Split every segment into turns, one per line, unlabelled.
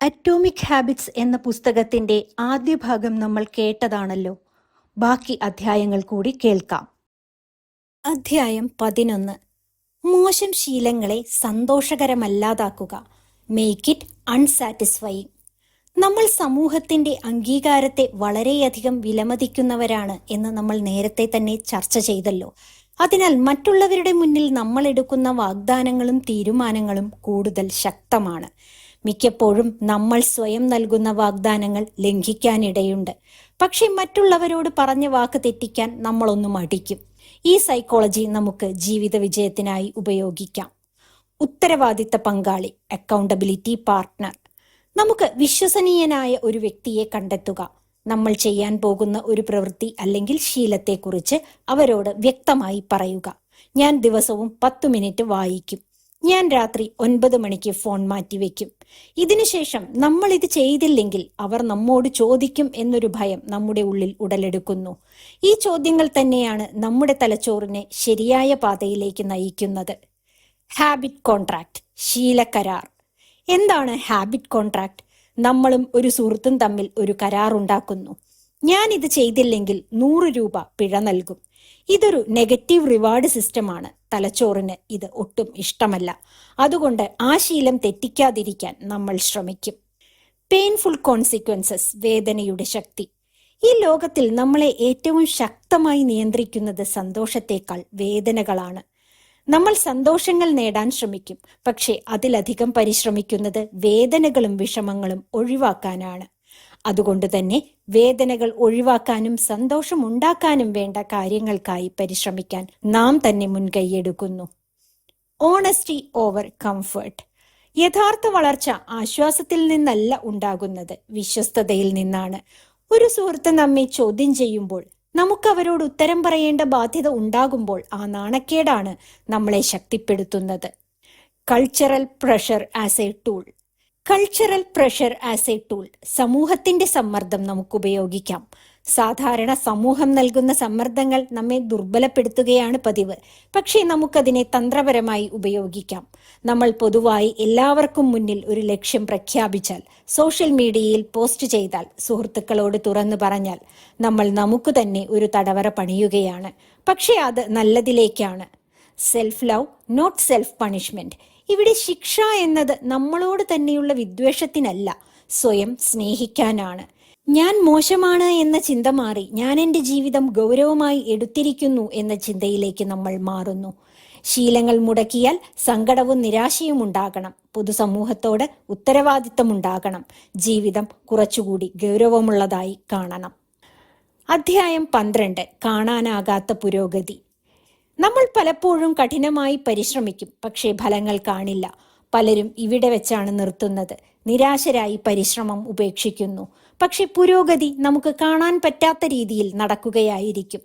Atomic habits എന്ന പുസ്തകത്തിന്റെ ആദ്യ ഭാഗം നമ്മൾ കേട്ടതാണല്ലോ. ബാക്കി അധ്യായങ്ങൾ കൂടി കേൾക്കാം. അധ്യായം 11. മോശം ശീലങ്ങളെ സന്തോഷകരമല്ലാതാക്കുക. Make it അൺസാറ്റിസ്ഫൈയിങ്. നമ്മൾ സമൂഹത്തിന്റെ അംഗീകാരത്തെ വളരെയധികം വിലമതിക്കുന്നവരാണ് എന്ന് നമ്മൾ നേരത്തെ തന്നെ ചർച്ച ചെയ്തല്ലോ. അതിനാൽ മറ്റുള്ളവരുടെ മുന്നിൽ നമ്മൾ എടുക്കുന്ന വാഗ്ദാനങ്ങളും തീരുമാനങ്ങളും കൂടുതൽ ശക്തമാണ്. മിക്കപ്പോഴും നമ്മൾ സ്വയം നൽകുന്ന വാഗ്ദാനങ്ങൾ ലംഘിക്കാനിടയുണ്ട്. പക്ഷെ മറ്റുള്ളവരോട് പറഞ്ഞ വാക്ക് തെറ്റിക്കാൻ നമ്മളൊന്ന് മടിക്കും. ഈ സൈക്കോളജി നമുക്ക് ജീവിത വിജയത്തിനായി ഉപയോഗിക്കാം. ഉത്തരവാദിത്ത പങ്കാളി, അക്കൗണ്ടബിലിറ്റി പാർട്ട്ണർ. നമുക്ക് വിശ്വസനീയനായ ഒരു വ്യക്തിയെ കണ്ടെത്തുക. നമ്മൾ ചെയ്യാൻ പോകുന്ന ഒരു പ്രവൃത്തി അല്ലെങ്കിൽ ശീലത്തെക്കുറിച്ച് അവരോട് വ്യക്തമായി പറയുക. ഞാൻ ദിവസവും 10 മിനിറ്റ് വായിക്കും. ഞാൻ രാത്രി 9 മണിക്ക് ഫോൺ മാറ്റിവെക്കും. ഇതിനുശേഷം നമ്മൾ ഇത് ചെയ്തില്ലെങ്കിൽ അവർ നമ്മോട് ചോദിക്കും എന്നൊരു ഭയം നമ്മുടെ ഉള്ളിൽ ഉടലെടുക്കുന്നു. ഈ ചോദ്യങ്ങൾ തന്നെയാണ് നമ്മുടെ തലച്ചോറിനെ ശരിയായ പാതയിലേക്ക് നയിക്കുന്നത്. ഹാബിറ്റ് കോൺട്രാക്ട്, ശീലക്കരാർ. എന്താണ് ഹാബിറ്റ് കോൺട്രാക്ട്? നമ്മളും ഒരു സുഹൃത്തും തമ്മിൽ ഒരു കരാർ ഉണ്ടാക്കുന്നു. ഞാൻ ഇത് ചെയ്തില്ലെങ്കിൽ 100 രൂപ പിഴ നൽകും. ഇതൊരു നെഗറ്റീവ് റിവാർഡ് സിസ്റ്റമാണ്. തലച്ചോറിന് ഇത് ഒട്ടും ഇഷ്ടമല്ല. അതുകൊണ്ട് ആ ശീലം തെറ്റിക്കാതിരിക്കാൻ നമ്മൾ ശ്രമിക്കും. പെയിൻഫുൾ കോൺസിക്വൻസസ്, വേദനയുടെ ശക്തി. ഈ ലോകത്തിൽ നമ്മളെ ഏറ്റവും ശക്തമായി നിയന്ത്രിക്കുന്നത് സന്തോഷത്തേക്കാൾ വേദനകളാണ്. നമ്മൾ സന്തോഷങ്ങൾ നേടാൻ ശ്രമിക്കും, പക്ഷെ അതിലധികം പരിശ്രമിക്കുന്നത് വേദനകളും വിഷമങ്ങളും ഒഴിവാക്കാനാണ്. അതുകൊണ്ട് തന്നെ വേദനകൾ ഒഴിവാക്കാനും സന്തോഷം ഉണ്ടാക്കാനും വേണ്ട കാര്യങ്ങൾക്കായി പരിശ്രമിക്കാൻ നാം തന്നെ മുൻകൈയെടുക്കുന്നു. Honesty over comfort. യഥാർത്ഥ വളർച്ച ആശ്വാസത്തിൽ നിന്നല്ല ഉണ്ടാകുന്നത്, വിശ്വസ്തതയിൽ നിന്നാണ്. ഒരു സുഹൃത്ത് നമ്മെ ചോദ്യം ചെയ്യുമ്പോൾ നമുക്ക് അവരോട് ഉത്തരം പറയേണ്ട ബാധ്യത ഉണ്ടാകുമ്പോൾ ആ നാണക്കേടാണ് നമ്മളെ ശക്തിപ്പെടുത്തുന്നത്. Cultural pressure as A tool. Cultural pressure as A tool. സമൂഹത്തിന്റെ സമ്മർദ്ദം നമുക്ക് ഉപയോഗിക്കാം. സാധാരണ സമൂഹം നൽകുന്ന സമ്മർദ്ദങ്ങൾ നമ്മെ ദുർബലപ്പെടുത്തുകയാണ് പതിവ്. പക്ഷേ നമുക്കതിനെ തന്ത്രപരമായി ഉപയോഗിക്കാം. നമ്മൾ പൊതുവായി എല്ലാവർക്കും മുന്നിൽ ഒരു ലക്ഷ്യം പ്രഖ്യാപിച്ചാൽ, സോഷ്യൽ മീഡിയയിൽ പോസ്റ്റ് ചെയ്താൽ, സുഹൃത്തുക്കളോട് തുറന്നു പറഞ്ഞാൽ നമ്മൾ നമുക്ക് തന്നെ ഒരു തടവറ പണിയുകയാണ്. പക്ഷേ അത് നല്ലതിലേക്കാണ്. Self love, not self punishment. ഇവിടെ ശിക്ഷ എന്നത് നമ്മളോട് തന്നെയുള്ള വിദ്വേഷത്തിനല്ല, സ്വയം സ്നേഹിക്കാനാണ്. ഞാൻ മോശമാണ് എന്ന ചിന്ത മാറി ഞാൻ എൻ്റെ ജീവിതം ഗൗരവമായി എടുത്തിരിക്കുന്നു എന്ന ചിന്തയിലേക്ക് നമ്മൾ മാറുന്നു. ശീലങ്ങൾ മുടക്കിയാൽ സങ്കടവും നിരാശയും ഉണ്ടാകണം. പൊതുസമൂഹത്തോട് ഉത്തരവാദിത്തമുണ്ടാകണം. ജീവിതം കുറച്ചുകൂടി ഗൗരവമുള്ളതായി കാണണം. അധ്യായം 12. കാണാനാകാത്ത പുരോഗതി. നമ്മൾ പലപ്പോഴും കഠിനമായി പരിശ്രമിക്കും, പക്ഷേ ഫലങ്ങൾ കാണില്ല. പലരും ഇവിടെ വെച്ചാണ് നിർത്തുന്നത്. നിരാശരായി പരിശ്രമം ഉപേക്ഷിക്കുന്നു. പക്ഷെ പുരോഗതി നമുക്ക് കാണാൻ പറ്റാത്ത രീതിയിൽ നടക്കുകയായിരിക്കും.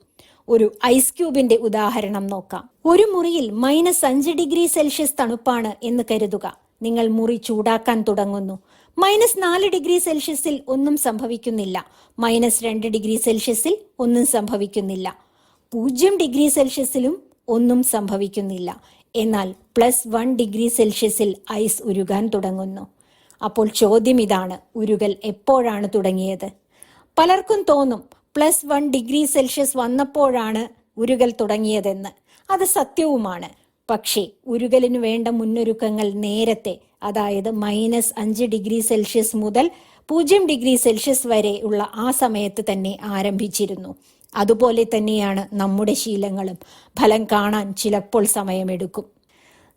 ഒരു ഐസ് ക്യൂബിന്റെ ഉദാഹരണം നോക്കാം. ഒരു മുറിയിൽ -5 ഡിഗ്രി സെൽഷ്യസ് തണുപ്പാണ് എന്ന് കരുതുക. നിങ്ങൾ മുറി ചൂടാക്കാൻ തുടങ്ങുന്നു. -4 ഡിഗ്രി സെൽഷ്യസിൽ ഒന്നും സംഭവിക്കുന്നില്ല. -2 ഡിഗ്രി സെൽഷ്യസിൽ ഒന്നും സംഭവിക്കുന്നില്ല. 0 ഡിഗ്രി സെൽഷ്യസിലും ഒന്നും സംഭവിക്കുന്നില്ല. എന്നാൽ +1 ഡിഗ്രി സെൽഷ്യസിൽ ഐസ് ഉരുകാൻ തുടങ്ങുന്നു. അപ്പോൾ ചോദ്യം ഇതാണ്, ഉരുകൽ എപ്പോഴാണ് തുടങ്ങിയത്? പലർക്കും തോന്നും +1 ഡിഗ്രി സെൽഷ്യസ് വന്നപ്പോഴാണ് ഉരുകൽ തുടങ്ങിയതെന്ന്. അത് സത്യവുമാണ്. പക്ഷേ ഉരുകലിനു വേണ്ട മുന്നൊരുക്കങ്ങൾ നേരത്തെ, അതായത് -5 ഡിഗ്രി സെൽഷ്യസ് മുതൽ 0 ഡിഗ്രി സെൽഷ്യസ് വരെ ഉള്ള ആ സമയത്ത് തന്നെ ആരംഭിച്ചിരുന്നു. അതുപോലെ തന്നെയാണ് നമ്മുടെ ശീലങ്ങളും. ഫലം കാണാൻ ചിലപ്പോൾ സമയമെടുക്കും.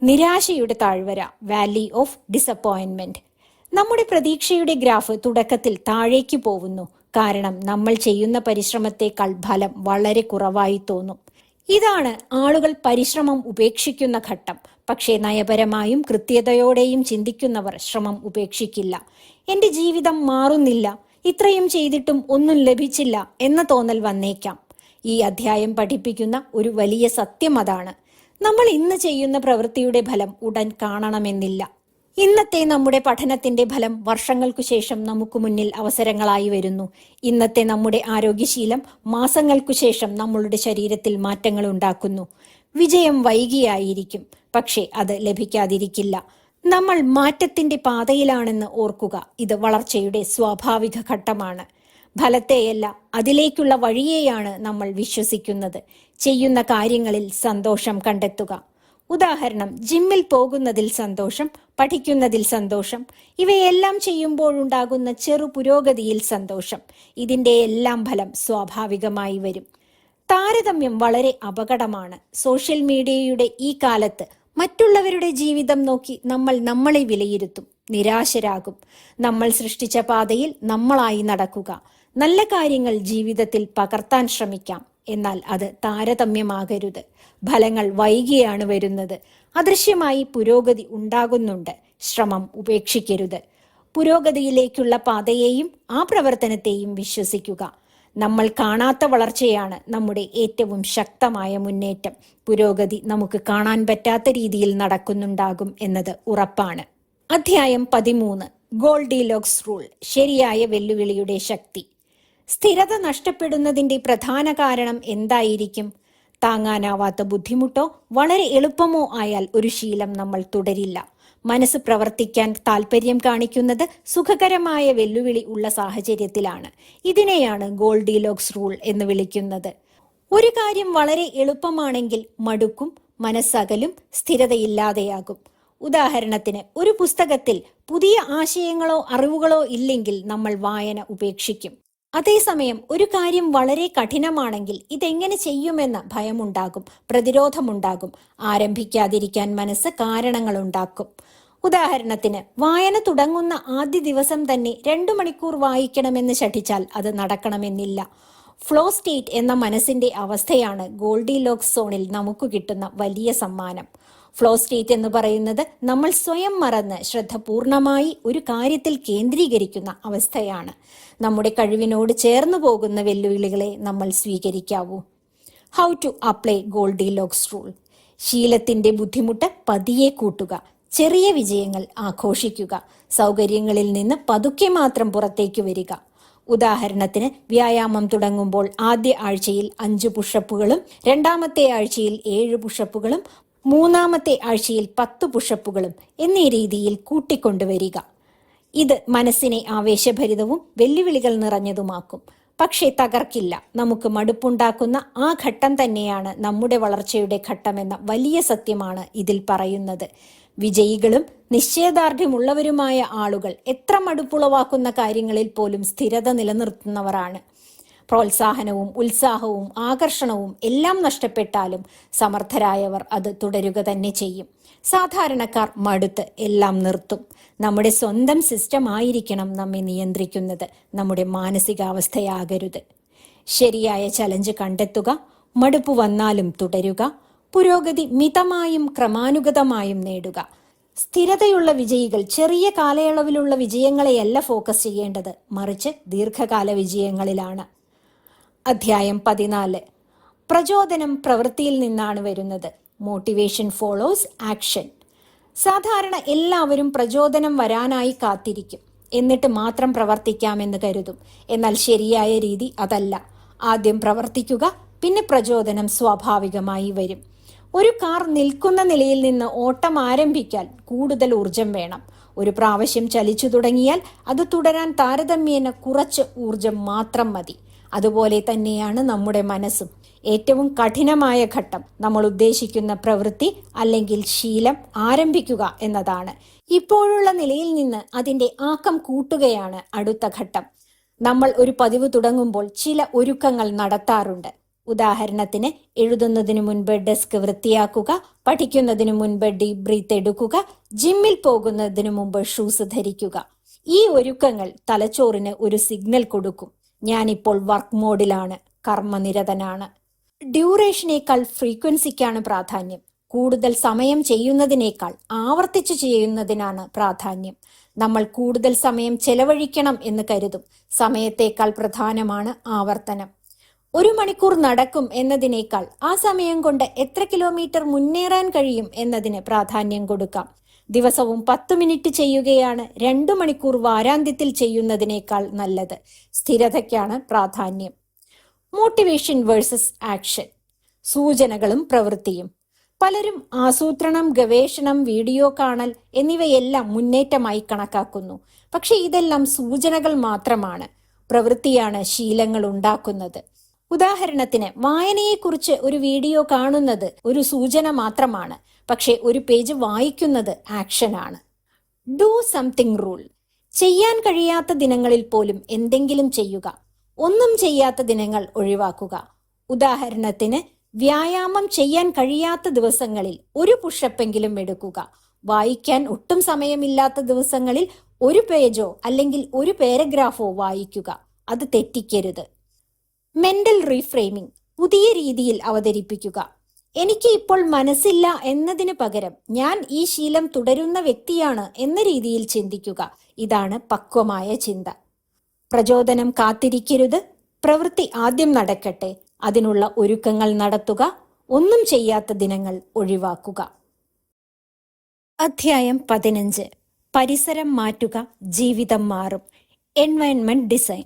നിരാശയുടെ താഴ്വര, വാലി ഓഫ് ഡിസപ്പോയിന്റ്മെന്റ്. നമ്മുടെ പ്രതീക്ഷയുടെ ഗ്രാഫ് തുടക്കത്തിൽ താഴേക്ക് പോകുന്നു. കാരണം നമ്മൾ ചെയ്യുന്ന പരിശ്രമത്തെക്കാൾ ഫലം വളരെ കുറവായി തോന്നും. ഇതാണ് ആളുകൾ പരിശ്രമം ഉപേക്ഷിക്കുന്ന ഘട്ടം. പക്ഷേ നയപരമായും കൃത്യതയോടെയും ചിന്തിക്കുന്നവർ ശ്രമം ഉപേക്ഷിക്കില്ല. എൻ്റെ ജീവിതം മാറുന്നില്ല, ഇത്രയും ചെയ്തിട്ടും ഒന്നും ലഭിച്ചില്ല എന്ന തോന്നൽ വന്നേക്കാം. ഈ അധ്യായം പഠിപ്പിക്കുന്ന ഒരു വലിയ സത്യം അതാണ്. നമ്മൾ ഇന്ന് ചെയ്യുന്ന പ്രവൃത്തിയുടെ ഫലം ഉടൻ കാണണമെന്നില്ല. ഇന്നത്തെ നമ്മുടെ പഠനത്തിന്റെ ഫലം വർഷങ്ങൾക്കു ശേഷം നമുക്ക് മുന്നിൽ അവസരങ്ങളായി വരുന്നു. ഇന്നത്തെ നമ്മുടെ ആരോഗ്യശീലം മാസങ്ങൾക്കു ശേഷം നമ്മളുടെ ശരീരത്തിൽ മാറ്റങ്ങൾ ഉണ്ടാക്കുന്നു. വിജയം വൈകിയായിരിക്കും, പക്ഷേ അത് ലഭിക്കാതിരിക്കില്ല. നമ്മൾ മാറ്റത്തിന്റെ പാതയിലാണെന്ന് ഓർക്കുക. ഇത് വളർച്ചയുടെ സ്വാഭാവിക ഘട്ടമാണ്. ഫലത്തെയല്ല, അതിലേക്കുള്ള വഴിയെയാണ് നമ്മൾ വിശ്വസിക്കുന്നത്. ചെയ്യുന്ന കാര്യങ്ങളിൽ സന്തോഷം കണ്ടെത്തുക. ഉദാഹരണം, ജിമ്മിൽ പോകുന്നതിൽ സന്തോഷം, പഠിക്കുന്നതിൽ സന്തോഷം, ഇവയെല്ലാം ചെയ്യുമ്പോഴുണ്ടാകുന്ന ചെറു പുരോഗതിയിൽ സന്തോഷം. ഇതിന്റെ എല്ലാം ഫലം സ്വാഭാവികമായി വരും. താരതമ്യം വളരെ അപകടമാണ്. സോഷ്യൽ മീഡിയയുടെ ഈ കാലത്ത് മറ്റുള്ളവരുടെ ജീവിതം നോക്കി നമ്മൾ നമ്മളെ വിലയിരുത്തും, നിരാശരാകും. നമ്മൾ സൃഷ്ടിച്ച പാതയിൽ നമ്മളായി നടക്കുക. നല്ല കാര്യങ്ങൾ ജീവിതത്തിൽ പകർത്താൻ ശ്രമിക്കാം, എന്നാൽ അത് താരതമ്യമാകരുത്. ഫലങ്ങൾ വൈകിയാണ് വരുന്നത്. അദൃശ്യമായി പുരോഗതി ഉണ്ടാകുന്നുണ്ട്. ശ്രമം ഉപേക്ഷിക്കരുത്. പുരോഗതിയിലേക്കുള്ള പാതയെയും ആ പ്രവർത്തനത്തെയും വിശ്വസിക്കുക. നമ്മൾ കാണാത്ത വളർച്ചയാണ് നമ്മുടെ ഏറ്റവും ശക്തമായ മുന്നേറ്റം. പുരോഗതി നമുക്ക് കാണാൻ പറ്റാത്ത രീതിയിൽ നടക്കുന്നുണ്ടാകും എന്നത് ഉറപ്പാണ്. അധ്യായം 13. Goldilocks rule. ശരിയായ വെല്ലുവിളിയുടെ ശക്തി. സ്ഥിരത നഷ്ടപ്പെടുന്നതിന്റെ പ്രധാന കാരണം എന്തായിരിക്കും? താങ്ങാനാവാത്ത ബുദ്ധിമുട്ടോ വളരെ എളുപ്പമോ ആയാൽ ഒരു ശീലം നമ്മൾ തുടരില്ല. മനസ്സ് പ്രവർത്തിക്കാൻ താല്പര്യം കാണിക്കുന്നത് സുഖകരമായ വെല്ലുവിളി ഉള്ള സാഹചര്യത്തിലാണ്. ഇതിനെയാണ് ഗോൾഡിലോക്സ് റൂൾ എന്ന് വിളിക്കുന്നത്. ഒരു കാര്യം വളരെ എളുപ്പമാണെങ്കിൽ മടുക്കും, മനസ്സകലും, സ്ഥിരതയില്ലാതെയാകും. ഉദാഹരണത്തിന്, ഒരു പുസ്തകത്തിൽ പുതിയ ആശയങ്ങളോ അറിവുകളോ ഇല്ലെങ്കിൽ നമ്മൾ വായന ഉപേക്ഷിക്കും. അതേസമയം ഒരു കാര്യം വളരെ കഠിനമാണെങ്കിൽ ഇതെങ്ങനെ ചെയ്യുമെന്ന ഭയമുണ്ടാകും, പ്രതിരോധമുണ്ടാകും. ആരംഭിക്കാതിരിക്കാൻ മനസ്സ് കാരണങ്ങളുണ്ടാക്കും. ഉദാഹരണത്തിന്, വായന തുടങ്ങുന്ന ആദ്യ ദിവസം തന്നെ 2 മണിക്കൂർ വായിക്കണമെന്ന് ശഠിച്ചാൽ അത് നടക്കണമെന്നില്ല. ഫ്ലോ സ്റ്റേറ്റ് എന്ന മനസ്സിന്റെ അവസ്ഥയാണ് ഗോൾഡിലോക്സ് സോണിൽ നമുക്ക് കിട്ടുന്ന വലിയ സമ്മാനം. ഫ്ലോ സ്റ്റേറ്റ് എന്ന് പറയുന്നത് നമ്മൾ സ്വയം മറന്ന് ശ്രദ്ധ പൂർണ്ണമായി ഒരു കാര്യത്തിൽ കേന്ദ്രീകരിക്കുന്ന അവസ്ഥയാണ്. നമ്മുടെ കഴിവിനോട് ചേർന്നു പോകുന്ന വെല്ലുവിളികളെ നമ്മൾ സ്വീകരിക്കാവൂ. How to apply Goldilocks rule. ശീലത്തിന്റെ ബുദ്ധിമുട്ട് പതിയെ കൂട്ടുക. ചെറിയ വിജയങ്ങൾ ആഘോഷിക്കുക. സൗകര്യങ്ങളിൽ നിന്ന് പതുക്കെ മാത്രം പുറത്തേക്ക് വരിക. ഉദാഹരണത്തിന്, വ്യായാമം തുടങ്ങുമ്പോൾ ആദ്യ ആഴ്ചയിൽ 5 പുഷപ്പുകളും, രണ്ടാമത്തെ ആഴ്ചയിൽ 7 പുഷപ്പുകളും, മൂന്നാമത്തെ ആഴ്ചയിൽ 10 പുഷപ്പുകളും എന്നീ രീതിയിൽ കൂട്ടിക്കൊണ്ടുവരിക. ഇത് മനസ്സിനെ ആവേശഭരിതവും വെല്ലുവിളികൾ നിറഞ്ഞതുമാക്കും. പക്ഷേ തകർക്കില്ല. നമുക്ക് മടുപ്പുണ്ടാക്കുന്ന ആ ഘട്ടം തന്നെയാണ് നമ്മുടെ വളർച്ചയുടെ ഘട്ടമെന്ന വലിയ സത്യമാണ് ഇതിൽ പറയുന്നത്. വിജയികളും നിശ്ചയദാർഢ്യമുള്ളവരുമായ ആളുകൾ എത്ര മടുപ്പുളവാക്കുന്ന കാര്യങ്ങളിൽ പോലും സ്ഥിരത നിലനിർത്തുന്നവരാണ്. പ്രോത്സാഹനവും ഉത്സാഹവും ആകർഷണവും എല്ലാം നഷ്ടപ്പെട്ടാലും സമർത്ഥരായവർ അത് തുടരുക തന്നെ ചെയ്യും. സാധാരണക്കാർ മടുത്ത് എല്ലാം നിർത്തും. നമ്മുടെ സ്വന്തം സിസ്റ്റം ആയിരിക്കണം നമ്മെ നിയന്ത്രിക്കുന്നത്, നമ്മുടെ മാനസികാവസ്ഥയാകരുത്. ശരിയായ ചലഞ്ച് കണ്ടെത്തുക. മടുപ്പ് വന്നാലും തുടരുക. പുരോഗതി മിതമായും ക്രമാനുഗതമായും നേടുക. സ്ഥിരതയുള്ള വിജയികൾ ചെറിയ കാലയളവിലുള്ള വിജയങ്ങളെയല്ല ഫോക്കസ് ചെയ്യേണ്ടത്, മറിച്ച് ദീർഘകാല വിജയങ്ങളിലാണ്. അധ്യായം 14. പ്രചോദനം പ്രവൃത്തിയിൽ നിന്നാണ് വരുന്നത്. Motivation follows action. സാധാരണ എല്ലാവരും പ്രചോദനം വരാനായി കാത്തിരിക്കും, എന്നിട്ട് മാത്രം പ്രവർത്തിക്കാമെന്ന് കരുതും. എന്നാൽ ശരിയായ രീതി അതല്ല. ആദ്യം പ്രവർത്തിക്കുക, പിന്നെ പ്രചോദനം സ്വാഭാവികമായി വരും. ഒരു കാർ നിൽക്കുന്ന നിലയിൽ നിന്ന് ഓട്ടം ആരംഭിക്കാൻ കൂടുതൽ ഊർജം വേണം. ഒരു പ്രാവശ്യം ചലിച്ചു തുടങ്ങിയാൽ അത് തുടരാൻ താരതമ്യേന കുറച്ച് ഊർജം മാത്രം മതി. അതുപോലെ തന്നെയാണ് നമ്മുടെ മനസ്സും. ഏറ്റവും കഠിനമായ ഘട്ടം നമ്മൾ ഉദ്ദേശിക്കുന്ന പ്രവൃത്തി അല്ലെങ്കിൽ ശീലം ആരംഭിക്കുക എന്നതാണ്. ഇപ്പോഴുള്ള നിലയിൽ നിന്ന് അതിന്റെ ആക്കം കൂട്ടുകയാണ് അടുത്ത ഘട്ടം. നമ്മൾ ഒരു പതിവ് തുടങ്ങുമ്പോൾ ചില ഒരുക്കങ്ങൾ നടത്താറുണ്ട്. ഉദാഹരണത്തിന്, എഴുതുന്നതിനു മുൻപ് ഡെസ്ക് വൃത്തിയാക്കുക, പഠിക്കുന്നതിനു മുൻപ് ഡീപ് ബ്രീത്ത് എടുക്കുക, ജിമ്മിൽ പോകുന്നതിനു മുമ്പ് ഷൂസ് ധരിക്കുക. ഈ ഒരുക്കങ്ങൾ തലച്ചോറിന് ഒരു സിഗ്നൽ കൊടുക്കും. ഞാനിപ്പോൾ വർക്ക് മോഡിലാണ്, കർമ്മനിരതനാണ്. ഡ്യൂറേഷനേക്കാൾ ഫ്രീക്വൻസിക്കാണ് പ്രാധാന്യം. കൂടുതൽ സമയം ചെയ്യുന്നതിനേക്കാൾ ആവർത്തിച്ചു ചെയ്യുന്നതിനാണ് പ്രാധാന്യം. നമ്മൾ കൂടുതൽ സമയം ചെലവഴിക്കണം എന്ന് കരുതും. സമയത്തേക്കാൾ പ്രധാനമാണ് ആവർത്തനം. 1 മണിക്കൂർ നടക്കും എന്നതിനേക്കാൾ ആ സമയം കൊണ്ട് എത്ര കിലോമീറ്റർ മുന്നേറാൻ കഴിയും എന്നതിന് പ്രാധാന്യം കൊടുക്കാം. ദിവസവും 10 മിനിറ്റ് ചെയ്യുകയാണ് 2 മണിക്കൂർ വാരാന്ത്യത്തിൽ ചെയ്യുന്നതിനേക്കാൾ നല്ലത്. സ്ഥിരതയ്ക്കാണ് പ്രാധാന്യം. Motivation versus action. സൂചനകളും പ്രവൃത്തിയും. പലരും ആസൂത്രണം, ഗവേഷണം, വീഡിയോ കാണൽ എന്നിവയെല്ലാം മുന്നേറ്റമായി കണക്കാക്കുന്നു. പക്ഷെ ഇതെല്ലാം സൂചനകൾ മാത്രമാണ്. പ്രവൃത്തിയാണ് ശീലങ്ങൾ ഉണ്ടാക്കുന്നത്. ഉദാഹരണത്തിന്, വായനയെക്കുറിച്ച് ഒരു വീഡിയോ കാണുന്നത് ഒരു സൂചന മാത്രമാണ്. പക്ഷെ ഒരു പേജ് വായിക്കുന്നത് ആക്ഷനാണ്. Do something rule. ചെയ്യാൻ കഴിയാത്ത ദിനങ്ങളിൽ പോലും എന്തെങ്കിലും ചെയ്യുക. ഒന്നും ചെയ്യാത്ത ദിനങ്ങൾ ഒഴിവാക്കുക. ഉദാഹരണത്തിന്, വ്യായാമം ചെയ്യാൻ കഴിയാത്ത ദിവസങ്ങളിൽ ഒരു പുഷപ്പെങ്കിലും എടുക്കുക. വായിക്കാൻ ഒട്ടും സമയമില്ലാത്ത ദിവസങ്ങളിൽ ഒരു പേജോ അല്ലെങ്കിൽ ഒരു പാരഗ്രാഫോ വായിക്കുക. അത് തെറ്റിക്കരുത്. Mental reframing. പുതിയ രീതിയിൽ അവതരിപ്പിക്കുക. എനിക്ക് ഇപ്പോൾ മനസ്സില്ല എന്നതിന് പകരം ഞാൻ ഈ ശീലം തുടരുന്ന വ്യക്തിയാണ് എന്ന രീതിയിൽ ചിന്തിക്കുക. ഇതാണ് പക്വമായ ചിന്ത. പ്രചോദനം കാത്തിരിക്കരുത്. പ്രവൃത്തി ആദ്യം നടക്കട്ടെ. അതിനുള്ള ഒരുക്കങ്ങൾ നടത്തുക. ഒന്നും ചെയ്യാത്ത ദിനങ്ങൾ ഒഴിവാക്കുക. അധ്യായം 15. പരിസരം മാറ്റുക, ജീവിതം മാറും. Environment design.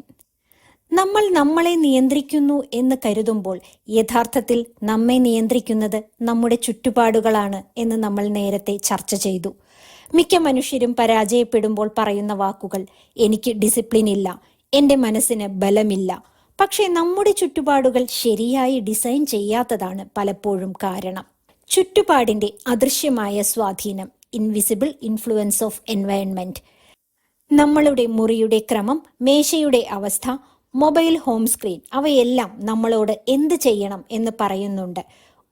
നമ്മൾ നമ്മളെ നിയന്ത്രിക്കുന്നു എന്ന് കരുതുമ്പോൾ യഥാർത്ഥത്തിൽ നമ്മെ നിയന്ത്രിക്കുന്നത് നമ്മുടെ ചുറ്റുപാടുകളാണ് എന്ന് നമ്മൾ നേരത്തെ ചർച്ച ചെയ്തു. മിക്ക മനുഷ്യരും പരാജയപ്പെടുമ്പോൾ പറയുന്ന വാക്കുകൾ: എനിക്ക് ഡിസിപ്ലിൻ ഇല്ല, എൻ്റെ മനസ്സിന് ബലമില്ല. പക്ഷേ നമ്മുടെ ചുറ്റുപാടുകൾ ശരിയായി ഡിസൈൻ ചെയ്യാത്തതാണ് പലപ്പോഴും കാരണം. ചുറ്റുപാടിന്റെ അദൃശ്യമായ സ്വാധീനം, ഇൻവിസിബിൾ ഇൻഫ്ലുവൻസ് ഓഫ് എൻവയൺമെന്റ്. നമ്മളുടെ മുറിയുടെ ക്രമം, മേശയുടെ അവസ്ഥ, മൊബൈൽ ഹോം സ്ക്രീൻ, അവയെല്ലാം നമ്മളോട് എന്ത് ചെയ്യണം എന്ന് പറയുന്നുണ്ട്.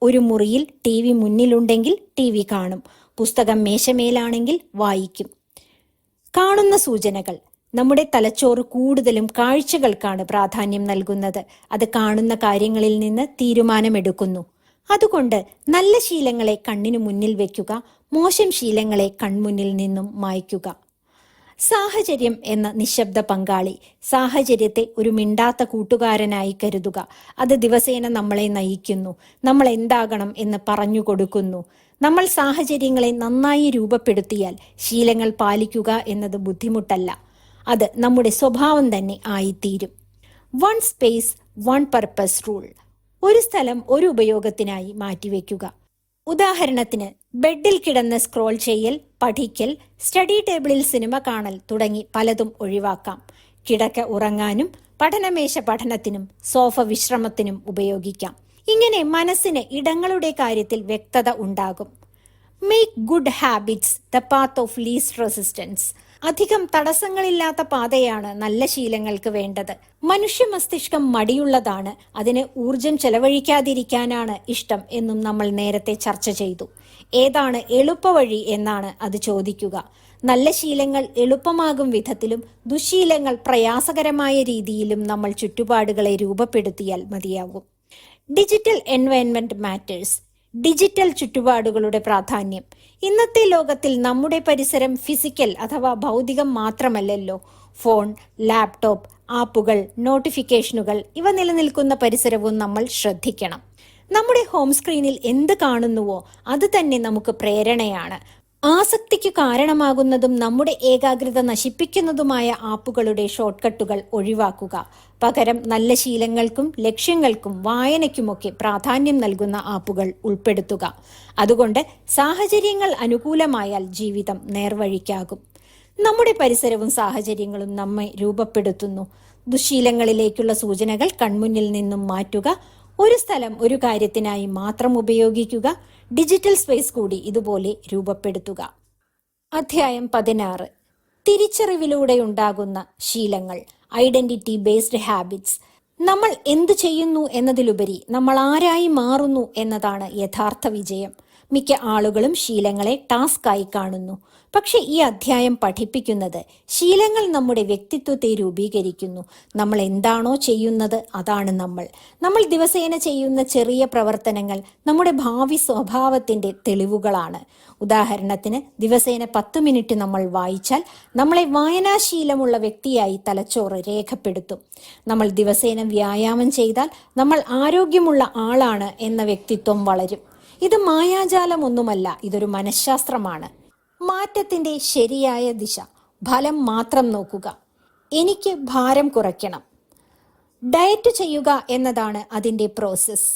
ഒരു മുറിയിൽ TV മുന്നിലുണ്ടെങ്കിൽ TV കാണും. പുസ്തകം മേശമേലാണെങ്കിൽ വായിക്കും. കാണുന്ന സൂചനകൾ. നമ്മുടെ തലച്ചോറ് കൂടുതലും കാഴ്ചകൾക്കാണ് പ്രാധാന്യം നൽകുന്നത്. അത് കാണുന്ന കാര്യങ്ങളിൽ നിന്ന് തീരുമാനമെടുക്കുന്നു. അതുകൊണ്ട് നല്ല ശീലങ്ങളെ കണ്ണിനു മുന്നിൽ വെക്കുക, മോശം ശീലങ്ങളെ കൺമുന്നിൽ നിന്നും മായ്ക്കുക. സാഹചര്യം എന്ന നിശബ്ദ പങ്കാളി. സാഹചര്യത്തെ ഒരു മിണ്ടാത്ത കൂട്ടുകാരനായി കരുതുക. അത് ദിവസേന നമ്മളെ നയിക്കുന്നു, നമ്മൾ എന്താകണം എന്ന് പറഞ്ഞു കൊടുക്കുന്നു. നമ്മൾ സാഹചര്യങ്ങളെ നന്നായി രൂപപ്പെടുത്തിയാൽ ശീലങ്ങൾ പാലിക്കുക എന്നത് ബുദ്ധിമുട്ടല്ല, അത് നമ്മുടെ സ്വഭാവം തന്നെ ആയിത്തീരും. One space one purpose rule. ഒരു സ്ഥലം ഒരു ഉപയോഗത്തിനായി മാറ്റിവെക്കുക. ഉദാഹരണത്തിന്, ബെഡിൽ കിടന്ന് സ്ക്രോൾ ചെയ്യൽ, പഠിക്കൽ, സ്റ്റഡി ടേബിളിൽ സിനിമ കാണൽ തുടങ്ങി പലതും ഒഴിവാക്കാം. കിടക്ക ഉറങ്ങാനും പഠനമേശ പഠനത്തിനും സോഫ വിശ്രമത്തിനും ഉപയോഗിക്കാം. ഇങ്ങനെ മനസ്സിന് ഇടങ്ങളുടെ കാര്യത്തിൽ വ്യക്തത ഉണ്ടാകും. Make good habits the path of least resistance. അധികം തടസ്സങ്ങളില്ലാത്ത പാതയാണ് നല്ല ശീലങ്ങൾക്ക് വേണ്ടത്. മനുഷ്യ മസ്തിഷ്കം മടിയുള്ളതാണ്, അതിന് ഊർജം ചെലവഴിക്കാതിരിക്കാനാണ് ഇഷ്ടം എന്നും നമ്മൾ നേരത്തെ ചർച്ച ചെയ്തു. ഏതാണ് എളുപ്പവഴി എന്നാണ് അത് ചോദിക്കുക. നല്ല ശീലങ്ങൾ എളുപ്പമാകും വിധത്തിലും ദുശീലങ്ങൾ പ്രയാസകരമായ രീതിയിലും നമ്മൾ ചുറ്റുപാടുകളെ രൂപപ്പെടുത്തിയാൽ മതിയാകും. Digital environment matters. ഡിജിറ്റൽ ചുറ്റുപാടുകളുടെ പ്രാധാന്യം. ഇന്നത്തെ ലോകത്തിൽ നമ്മുടെ പരിസരം ഫിസിക്കൽ അഥവാ ഭൗതികം മാത്രമല്ലല്ലോ. ഫോൺ, ലാപ്ടോപ്പ്, ആപ്പുകൾ, നോട്ടിഫിക്കേഷനുകൾ ഇവ നിലനിൽക്കുന്ന പരിസരവും നമ്മൾ ശ്രദ്ധിക്കണം. നമ്മുടെ ഹോം സ്ക്രീനിൽ എന്ത് കാണുന്നുവോ അത് തന്നെ നമുക്ക് പ്രേരണയാണ്. ആസക്തിക്ക് കാരണമാകുന്നതും നമ്മുടെ ഏകാഗ്രത നശിപ്പിക്കുന്നതുമായ ആപ്പുകളുടെ ഷോർട്ട് കട്ടുകൾ ഒഴിവാക്കുക. പകരം നല്ല ശീലങ്ങൾക്കും ലക്ഷ്യങ്ങൾക്കും വായനയ്ക്കുമൊക്കെ പ്രാധാന്യം നൽകുന്ന ആപ്പുകൾ ഉൾപ്പെടുത്തുക. അതുകൊണ്ട് സാഹചര്യങ്ങൾ അനുകൂലമായാൽ ജീവിതം നേർവഴിക്കാകും. നമ്മുടെ പരിസരവും സാഹചര്യങ്ങളും നമ്മെ രൂപപ്പെടുത്തുന്നു. ദുശീലങ്ങളിലേക്കുള്ള സൂചനകൾ കൺമുന്നിൽ നിന്നും മാറ്റുക. ഒരു സ്ഥലം ഒരു കാര്യത്തിനായി മാത്രം ഉപയോഗിക്കുക. ഡിജിറ്റൽ സ്പേസ് കൂടി ഇതുപോലെ രൂപപ്പെടുത്തുക. അധ്യായം 16. തിരിച്ചറിവിലൂടെ ഉണ്ടാകുന്ന ശീലങ്ങൾ, ഐഡന്റിറ്റി ബേസ്ഡ് ഹാബിറ്റ്സ്. നമ്മൾ എന്തു ചെയ്യുന്നു എന്നതിലുപരി നമ്മൾ ആരായി മാറുന്നു എന്നതാണ് യഥാർത്ഥ വിജയം. മിക്ക ആളുകളും ശീലങ്ങളെ ടാസ്കായി കാണുന്നു. പക്ഷെ ഈ അധ്യായം പഠിപ്പിക്കുന്നത് ശീലങ്ങൾ നമ്മുടെ വ്യക്തിത്വത്തെ രൂപീകരിക്കുന്നു. നമ്മൾ എന്താണോ ചെയ്യുന്നത് അതാണ് നമ്മൾ. നമ്മൾ ദിവസേന ചെയ്യുന്ന ചെറിയ പ്രവർത്തനങ്ങൾ നമ്മുടെ ഭാവി സ്വഭാവത്തിന്റെ തെളിവുകളാണ്. ഉദാഹരണത്തിന്, ദിവസേന 10 മിനിറ്റ് നമ്മൾ വായിച്ചാൽ നമ്മളെ വായനാശീലമുള്ള വ്യക്തിയായി തലച്ചോറ് രേഖപ്പെടുത്തും. നമ്മൾ ദിവസേന വ്യായാമം ചെയ്താൽ നമ്മൾ ആരോഗ്യമുള്ള ആളാണ് എന്ന വ്യക്തിത്വം വളരും. ഇത് മായാജാലമൊന്നുമല്ല, ഇതൊരു മനഃശാസ്ത്രമാണ്. മാറ്റത്തിന്റെ ശരിയായ ദിശ. ഫലം മാത്രം നോക്കുക. എനിക്ക് ഭാരം കുറയ്ക്കണം. ഡയറ്റ് ചെയ്യുക എന്നതാണ് അതിൻ്റെ പ്രോസസ്സ്.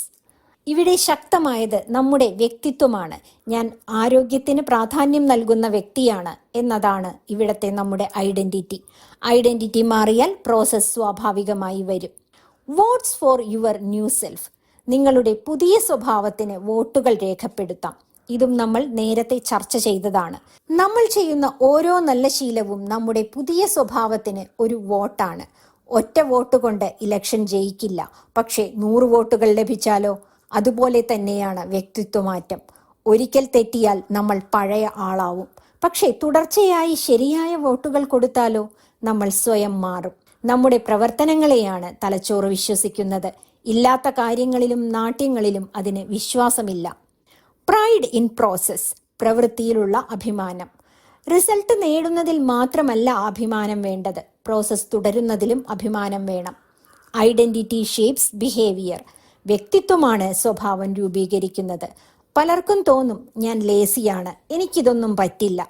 ഇവിടെ ശക്തമായത് നമ്മുടെ വ്യക്തിത്വമാണ്. ഞാൻ ആരോഗ്യത്തിന് പ്രാധാന്യം നൽകുന്ന വ്യക്തിയാണ് എന്നതാണ് ഇവിടത്തെ നമ്മുടെ ഐഡന്റിറ്റി. ഐഡന്റിറ്റി മാറിയാൽ പ്രോസസ് സ്വാഭാവികമായി വരും. Votes for your new self. നിങ്ങളുടെ പുതിയ സ്വഭാവത്തിന് വോട്ടുകൾ രേഖപ്പെടുത്താം. ഇതും നമ്മൾ നേരത്തെ ചർച്ച ചെയ്തതാണ്. നമ്മൾ ചെയ്യുന്ന ഓരോ നല്ല ശീലവും നമ്മുടെ പുതിയ സ്വഭാവത്തിന് ഒരു വോട്ടാണ്. ഒറ്റ വോട്ട് കൊണ്ട് ഇലക്ഷൻ ജയിക്കില്ല. പക്ഷേ 100 വോട്ടുകൾ ലഭിച്ചാലോ? അതുപോലെ തന്നെയാണ് വ്യക്തിത്വമാറ്റം. ഒരിക്കൽ തെറ്റിയാൽ നമ്മൾ പഴയ ആളാവും. പക്ഷേ തുടർച്ചയായി ശരിയായ വോട്ടുകൾ കൊടുത്താലോ? നമ്മൾ സ്വയം മാറും. നമ്മുടെ പ്രവർത്തനങ്ങളെയാണ് തലച്ചോറ് വിശ്വസിക്കുന്നത്. ഇല്ലാത്ത കാര്യങ്ങളിലും നാട്യങ്ങളിലും അതിന് വിശ്വാസമില്ല. Pride in process. പ്രവൃത്തിയിലുള്ള അഭിമാനം. റിസൾട്ട് നേടുന്നതിൽ മാത്രമല്ല അഭിമാനം വേണ്ടത്, പ്രോസസ് തുടരുന്നതിലും അഭിമാനം വേണം. Identity shapes behaviour. വ്യക്തിത്വമാണ് സ്വഭാവം രൂപീകരിക്കുന്നത്. പലർക്കും തോന്നും ഞാൻ ലേസിയാണ്, എനിക്കിതൊന്നും പറ്റില്ല.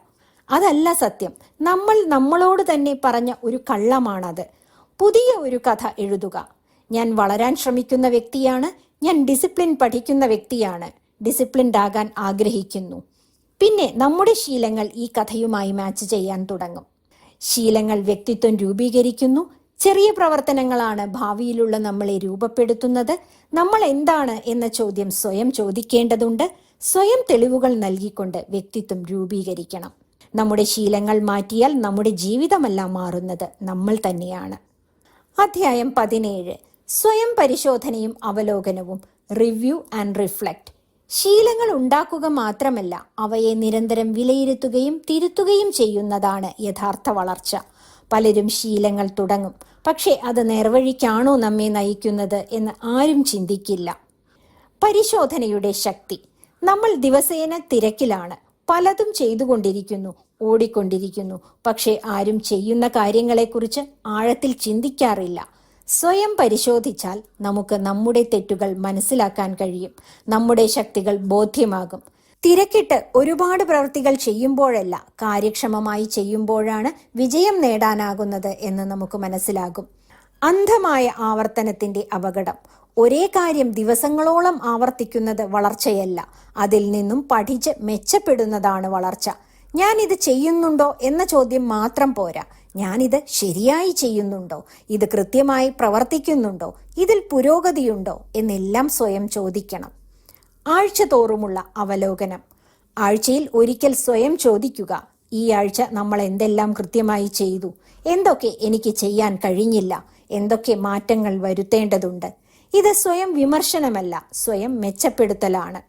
അതല്ല സത്യം. നമ്മൾ നമ്മളോട് തന്നെ പറഞ്ഞ ഒരു കള്ളമാണത്. പുതിയ ഒരു കഥ എഴുതുക. ഞാൻ വളരാൻ ശ്രമിക്കുന്ന വ്യക്തിയാണ്, ഞാൻ ഡിസിപ്ലിൻ പഠിക്കുന്ന വ്യക്തിയാണ്, ഡിസിപ്ലിൻഡ് ആകാൻ ആഗ്രഹിക്കുന്നു. പിന്നെ നമ്മുടെ ശീലങ്ങൾ ഈ കഥയുമായി മാച്ച് ചെയ്യാൻ തുടങ്ങും. ശീലങ്ങൾ വ്യക്തിത്വം രൂപീകരിക്കുന്നു. ചെറിയ പ്രവർത്തനങ്ങളാണ് ഭാവിയിലുള്ള നമ്മളെ രൂപപ്പെടുത്തുന്നത്. നമ്മൾ എന്താണ് എന്ന ചോദ്യം സ്വയം ചോദിക്കേണ്ടതുണ്ട്. സ്വയം തെളിവുകൾ നൽകിക്കൊണ്ട് വ്യക്തിത്വം രൂപീകരിക്കണം. നമ്മുടെ ശീലങ്ങൾ മാറ്റിയാൽ നമ്മുടെ ജീവിതമല്ല മാറുന്നത്, നമ്മൾ തന്നെയാണ്. അധ്യായം 17. സ്വയം പരിശോധനയും അവലോകനവും. Review and reflect. ശീലങ്ങൾ ഉണ്ടാക്കുക മാത്രമല്ല, അവയെ നിരന്തരം വിലയിരുത്തുകയും തിരുത്തുകയും ചെയ്യുന്നതാണ് യഥാർത്ഥ വളർച്ച. പലരും ശീലങ്ങൾ തുടങ്ങും, പക്ഷേ അത് നേർവഴിക്കാണോ നമ്മെ നയിക്കുന്നത് എന്ന് ആരും ചിന്തിക്കില്ല. പരിശോധനയുടെ ശക്തി. നമ്മൾ ദിവസേന തിരക്കിലാണ്, പലതും ചെയ്തുകൊണ്ടിരിക്കുന്നു, ഓടിക്കൊണ്ടിരിക്കുന്നു. പക്ഷേ ആരും ചെയ്യുന്ന കാര്യങ്ങളെക്കുറിച്ച് ആഴത്തിൽ ചിന്തിക്കാറില്ല. സ്വയം പരിശോധിച്ചാൽ നമുക്ക് നമ്മുടെ തെറ്റുകൾ മനസ്സിലാക്കാൻ കഴിയും. നമ്മുടെ ശക്തികൾ ബോധ്യമാകും. തിരക്കിട്ട് ഒരുപാട് പ്രവൃത്തികൾ ചെയ്യുമ്പോഴല്ല, കാര്യക്ഷമമായി ചെയ്യുമ്പോഴാണ് വിജയം നേടാനാകുന്നത് എന്ന് നമുക്ക് മനസ്സിലാകും. അന്ധമായ ആവർത്തനത്തിന്റെ അപകടം. ഒരേ കാര്യം ദിവസങ്ങളോളം ആവർത്തിക്കുന്നത് വളർച്ചയല്ല, അതിൽ നിന്നും പഠിച്ച് മെച്ചപ്പെടുന്നതാണ് വളർച്ച. ഞാനിത് ചെയ്യുന്നുണ്ടോ എന്ന ചോദ്യം മാത്രം പോരാ. ഞാനിത് ശരിയായി ചെയ്യുന്നുണ്ടോ? ഇത് കൃത്യമായി പ്രവർത്തിക്കുന്നുണ്ടോ? ഇതിൽ പുരോഗതിയുണ്ടോ എന്നെല്ലാം സ്വയം ചോദിക്കണം. ആഴ്ച തോറുമുള്ള അവലോകനം. ആഴ്ചയിൽ ഒരിക്കൽ സ്വയം ചോദിക്കുക, ഈ ആഴ്ച നമ്മൾ എന്തെല്ലാം കൃത്യമായി ചെയ്തു? എന്തൊക്കെ എനിക്ക് ചെയ്യാൻ കഴിഞ്ഞില്ല? എന്തൊക്കെ മാറ്റങ്ങൾ വരുത്തേണ്ടതുണ്ട്? ഇത് സ്വയം വിമർശനമല്ല, സ്വയം മെച്ചപ്പെടുത്തലാണ്.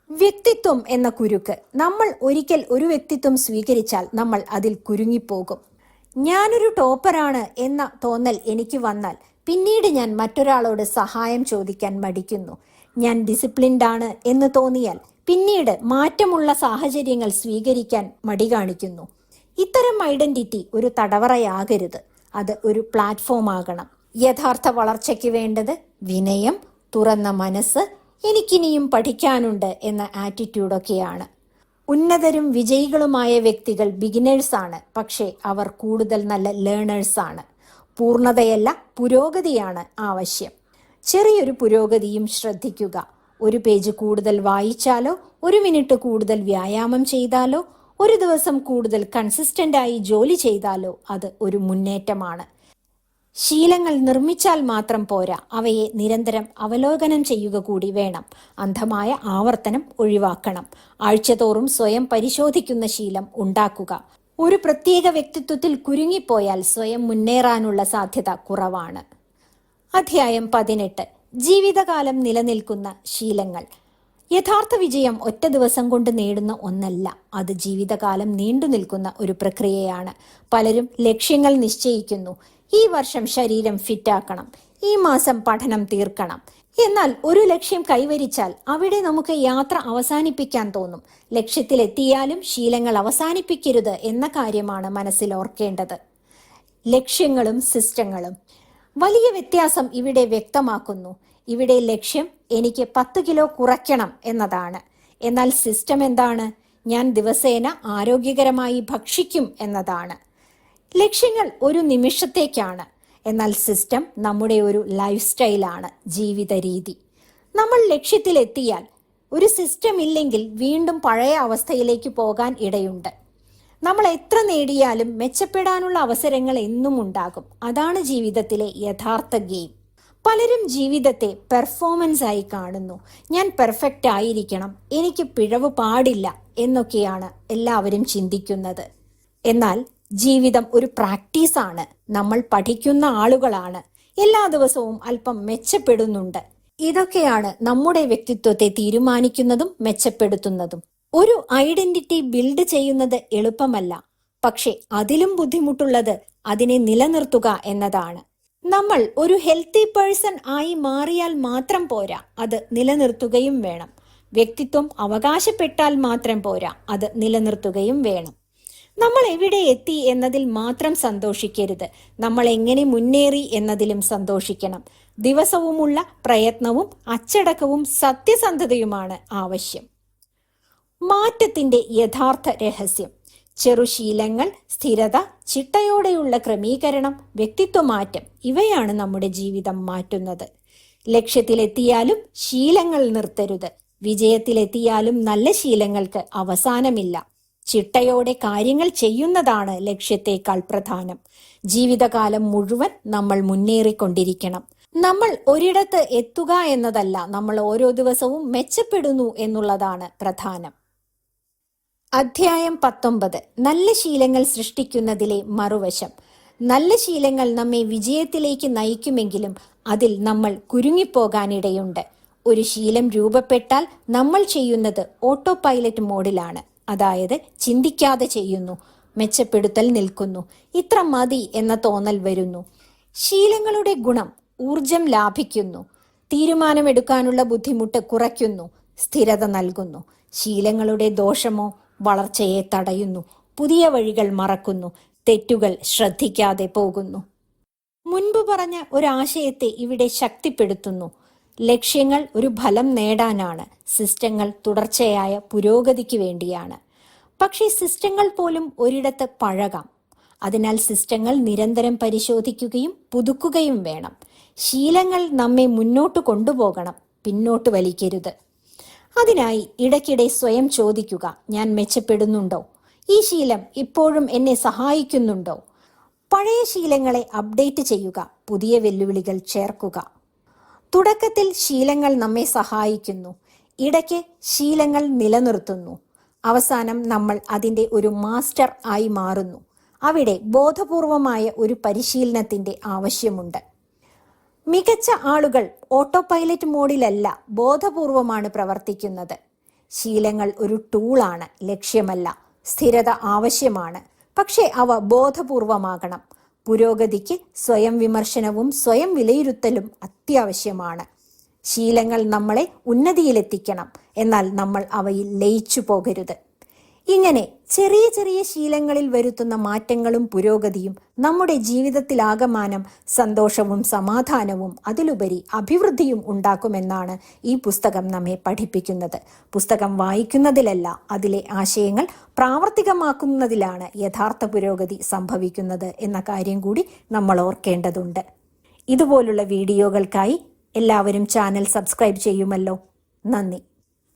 വ്യക്തിത്വം എന്ന കുരുക്ക്. നമ്മൾ ഒരിക്കൽ ഒരു വ്യക്തിത്വം സ്വീകരിച്ചാൽ നമ്മൾ അതിൽ കുരുങ്ങിപ്പോകും. ഞാനൊരു ടോപ്പറാണ് എന്ന തോന്നൽ എനിക്ക് വന്നാൽ പിന്നീട് ഞാൻ മറ്റൊരാളോട് സഹായം ചോദിക്കാൻ മടിക്കുന്നു. ഞാൻ ഡിസിപ്ലിൻഡ് ആണ് എന്ന് തോന്നിയാൽ പിന്നീട് മാറ്റമുള്ള സാഹചര്യങ്ങൾ സ്വീകരിക്കാൻ മടി കാണിക്കുന്നു. ഇത്തരം ഐഡന്റിറ്റി ഒരു തടവറയാകരുത്, അത് ഒരു പ്ലാറ്റ്ഫോം ആകണം. യഥാർത്ഥ വളർച്ചയ്ക്ക് വേണ്ടത് വിനയം, തുറന്ന മനസ്സ്, എനിക്കിനിയും പഠിക്കാനുണ്ട് എന്ന ആറ്റിറ്റ്യൂഡൊക്കെയാണ്. ഉന്നതരും വിജയികളുമായ വ്യക്തികൾ ബിഗിനേഴ്സാണ്, പക്ഷേ അവർ കൂടുതൽ നല്ല ലേണേഴ്സാണ്. പൂർണ്ണതയല്ല, പുരോഗതിയാണ് ആവശ്യം. ചെറിയൊരു പുരോഗതിയും ശ്രദ്ധിക്കുക. ഒരു പേജ് കൂടുതൽ വായിച്ചാലോ, 1 മിനിറ്റ് കൂടുതൽ വ്യായാമം ചെയ്താലോ, ഒരു ദിവസം കൂടുതൽ കൺസിസ്റ്റന്റായി ജോലി ചെയ്താലോ അത് ഒരു മുന്നേറ്റമാണ്. ശീലങ്ങൾ നിർമ്മിച്ചാൽ മാത്രം പോരാ, അവയെ നിരന്തരം അവലോകനം ചെയ്യുക കൂടി വേണം. അന്ധമായ ആവർത്തനം ഒഴിവാക്കണം. ആഴ്ചതോറും സ്വയം പരിശോധിക്കുന്ന ശീലം ഉണ്ടാക്കുക. ഒരു പ്രത്യേക വ്യക്തിത്വത്തിൽ കുരുങ്ങിപ്പോയാൽ സ്വയം മുന്നേറാനുള്ള സാധ്യത കുറവാണ്. അധ്യായം 18. ജീവിതകാലം നിലനിൽക്കുന്ന ശീലങ്ങൾ. യഥാർത്ഥ വിജയം ഒറ്റ ദിവസം കൊണ്ട് നേടുന്ന ഒന്നല്ല, അത് ജീവിതകാലം നീണ്ടു നിൽക്കുന്ന ഒരു പ്രക്രിയയാണ്. പലരും ലക്ഷ്യങ്ങൾ നിശ്ചയിക്കുന്നു. ഈ വർഷം ശരീരം ഫിറ്റാക്കണം, ഈ മാസം പഠനം തീർക്കണം. എന്നാൽ ഒരു ലക്ഷ്യം കൈവരിച്ചാൽ അവിടെ നമുക്ക് യാത്ര അവസാനിപ്പിക്കാൻ തോന്നും. ലക്ഷ്യത്തിലെത്തിയാലും ശീലങ്ങൾ അവസാനിപ്പിക്കരുത് എന്ന കാര്യമാണ് മനസ്സിൽ ഓർക്കേണ്ടത്. ലക്ഷ്യങ്ങളും സിസ്റ്റങ്ങളും. വലിയ വ്യത്യാസം ഇവിടെ വ്യക്തമാക്കുന്നു. ഇവിടെ ലക്ഷ്യം എനിക്ക് 10 കിലോ കുറയ്ക്കണം എന്നതാണ്. എന്നാൽ സിസ്റ്റം എന്താണ്? ഞാൻ ദിവസേന ആരോഗ്യകരമായി ഭക്ഷിക്കും എന്നതാണ്. ലക്ഷ്യങ്ങൾ ഒരു നിമിഷത്തേക്കാണ്, എന്നാൽ സിസ്റ്റം നമ്മുടെ ഒരു ലൈഫ് സ്റ്റൈലാണ്, ജീവിത രീതി. നമ്മൾ ലക്ഷ്യത്തിലെത്തിയാൽ ഒരു സിസ്റ്റം ഇല്ലെങ്കിൽ വീണ്ടും പഴയ അവസ്ഥയിലേക്ക് പോകാൻ ഇടയുണ്ട്. നമ്മൾ എത്ര നേടിയാലും മെച്ചപ്പെടാനുള്ള അവസരങ്ങൾ എന്നും ഉണ്ടാകും. അതാണ് ജീവിതത്തിലെ യഥാർത്ഥ ഗെയിം. പലരും ജീവിതത്തെ പെർഫോമൻസ് ആയി കാണുന്നു. ഞാൻ പെർഫെക്റ്റ് ആയിരിക്കണം, എനിക്ക് പിഴവ് പാടില്ല എന്നൊക്കെയാണ് എല്ലാവരും ചിന്തിക്കുന്നത്. എന്നാൽ ജീവിതം ഒരു പ്രാക്ടീസാണ്. നമ്മൾ പഠിക്കുന്ന ആളുകളാണ്. എല്ലാ ദിവസവും അല്പം മെച്ചപ്പെടുന്നുണ്ട്. ഇതൊക്കെയാണ് നമ്മുടെ വ്യക്തിത്വത്തെ തീരുമാനിക്കുന്നതും മെച്ചപ്പെടുത്തുന്നതും. ഒരു ഐഡന്റിറ്റി ബിൽഡ് ചെയ്യുന്നത് എളുപ്പമല്ല, പക്ഷെ അതിലും ബുദ്ധിമുട്ടുള്ളത് അതിനെ നിലനിർത്തുക എന്നതാണ്. നമ്മൾ ഒരു ഹെൽത്തി പേഴ്സൺ ആയി മാറിയാൽ മാത്രം പോരാ, അത് നിലനിർത്തുകയും വേണം. വ്യക്തിത്വം അവകാശപ്പെട്ടാൽ മാത്രം പോരാ, അത് നിലനിർത്തുകയും വേണം. നമ്മൾ എവിടെ എത്തി എന്നതിൽ മാത്രം സന്തോഷിക്കരുത്, നമ്മൾ എങ്ങനെ മുന്നേറി എന്നതിലും സന്തോഷിക്കണം. ദിവസവുമുള്ള പ്രയത്നവും അച്ചടക്കവും സത്യസന്ധതയുമാണ് ആവശ്യം. മാറ്റത്തിന്റെ യഥാർത്ഥ രഹസ്യം: ചെറുശീലങ്ങൾ, സ്ഥിരത, ചിട്ടയോടെയുള്ള ക്രമീകരണം, വ്യക്തിത്വമാറ്റം, ഇവയാണ് നമ്മുടെ ജീവിതം മാറ്റുന്നത്. ലക്ഷ്യത്തിലെത്തിയാലും ശീലങ്ങൾ നിർത്തരുത്. വിജയത്തിലെത്തിയാലും നല്ല ശീലങ്ങൾക്ക് അവസാനമില്ല. ചിട്ടയോടെ കാര്യങ്ങൾ ചെയ്യുന്നതാണ് ലക്ഷ്യത്തേക്കാൾ പ്രധാനം. ജീവിതകാലം മുഴുവൻ നമ്മൾ മുന്നേറിക്കൊണ്ടിരിക്കണം. നമ്മൾ ഒരിടത്ത് എത്തുക എന്നതല്ല, നമ്മൾ ഓരോ ദിവസവും മെച്ചപ്പെടുന്നു എന്നുള്ളതാണ് പ്രധാനം. അധ്യായം 19: നല്ല ശീലങ്ങൾ സൃഷ്ടിക്കുന്നതിലെ മറുവശം. നല്ല ശീലങ്ങൾ നമ്മെ വിജയത്തിലേക്ക് നയിക്കുമെങ്കിലും അതിൽ നമ്മൾ കുരുങ്ങിപ്പോകാനിടയുണ്ട്. ഒരു ശീലം രൂപപ്പെട്ടാൽ നമ്മൾ ചെയ്യുന്നത് ഓട്ടോ പൈലറ്റ് മോഡിലാണ്. അതായത് ചിന്തിക്കാതെ ചെയ്യുന്നു. മെച്ചപ്പെടുത്തൽ നിൽക്കുന്നു. ഇത്ര മതി എന്ന തോന്നൽ വരുന്നു. ശീലങ്ങളുടെ ഗുണം: ഊർജം ലാഭിക്കുന്നു, തീരുമാനമെടുക്കാനുള്ള ബുദ്ധിമുട്ട് കുറയ്ക്കുന്നു, സ്ഥിരത നൽകുന്നു. ശീലങ്ങളുടെ ദോഷമോ വളർച്ചയെ തടയുന്നു, പുതിയ വഴികൾ മറക്കുന്നു, തെറ്റുകൾ ശ്രദ്ധിക്കാതെ പോകുന്നു. മുൻപ് പറഞ്ഞ ഒരാശയത്തെ ഇവിടെ ശക്തിപ്പെടുത്തുന്നു. ലക്ഷ്യങ്ങൾ ഒരു ഫലം നേടാനാണ്, സിസ്റ്റങ്ങൾ തുടർച്ചയായ പുരോഗതിക്ക് വേണ്ടിയാണ്. പക്ഷേ സിസ്റ്റങ്ങൾ പോലും ഒരിടത്ത് പഴകാം. അതിനാൽ സിസ്റ്റങ്ങൾ നിരന്തരം പരിശോധിക്കുകയും പുതുക്കുകയും വേണം. ശീലങ്ങൾ നമ്മെ മുന്നോട്ട് കൊണ്ടുപോകണം, പിന്നോട്ട് വലിക്കരുത്. അതിനായി ഇടയ്ക്കിടെ സ്വയം ചോദിക്കുക: ഞാൻ മെച്ചപ്പെടുന്നുണ്ടോ? ഈ ശീലം ഇപ്പോഴും എന്നെ സഹായിക്കുന്നുണ്ടോ? പഴയ ശീലങ്ങളെ അപ്ഡേറ്റ് ചെയ്യുക, പുതിയ വെല്ലുവിളികൾ ചേർക്കുക. തുടക്കത്തിൽ ശീലങ്ങൾ നമ്മെ സഹായിക്കുന്നു, ഇടയ്ക്ക് ശീലങ്ങൾ നിലനിർത്തുന്നു, അവസാനം നമ്മൾ അതിൻ്റെ ഒരു മാസ്റ്റർ ആയി മാറുന്നു. അവിടെ ബോധപൂർവമായ ഒരു പരിശീലനത്തിൻ്റെ ആവശ്യമുണ്ട്. മികച്ച ആളുകൾ ഓട്ടോ പൈലറ്റ് മോഡിലല്ല, ബോധപൂർവമാണ് പ്രവർത്തിക്കുന്നത്. ശീലങ്ങൾ ഒരു ടൂളാണ്, ലക്ഷ്യമല്ല. സ്ഥിരത ആവശ്യമാണ്, പക്ഷേ അവ ബോധപൂർവമാകണം. പുരോഗതിക്ക് സ്വയം വിമർശനവും സ്വയം വിലയിരുത്തലും അത്യാവശ്യമാണ്. ശീലങ്ങൾ നമ്മളെ ഉന്നതിയിലെത്തിക്കണം, എന്നാൽ നമ്മൾ അവയിൽ ലയിച്ചു പോകരുത്. ഇങ്ങനെ ചെറിയ ചെറിയ ശീലങ്ങളിൽ വരുത്തുന്ന മാറ്റങ്ങളും പുരോഗതിയും നമ്മുടെ ജീവിതത്തിലാകമാനം സന്തോഷവും സമാധാനവും അതിലുപരി അഭിവൃദ്ധിയും ഉണ്ടാക്കുമെന്നാണ് ഈ പുസ്തകം നമ്മെ പഠിപ്പിക്കുന്നത്. പുസ്തകം വായിക്കുന്നതിലല്ല, അതിലെ ആശയങ്ങൾ പ്രാവർത്തികമാക്കുന്നതിലാണ് യഥാർത്ഥ പുരോഗതി സംഭവിക്കുന്നത് എന്ന കാര്യം കൂടി നമ്മൾ ഓർക്കേണ്ടതുണ്ട്. ഇതുപോലുള്ള വീഡിയോകൾക്കായി എല്ലാവരും ചാനൽ സബ്സ്ക്രൈബ് ചെയ്യുമല്ലോ. നന്ദി.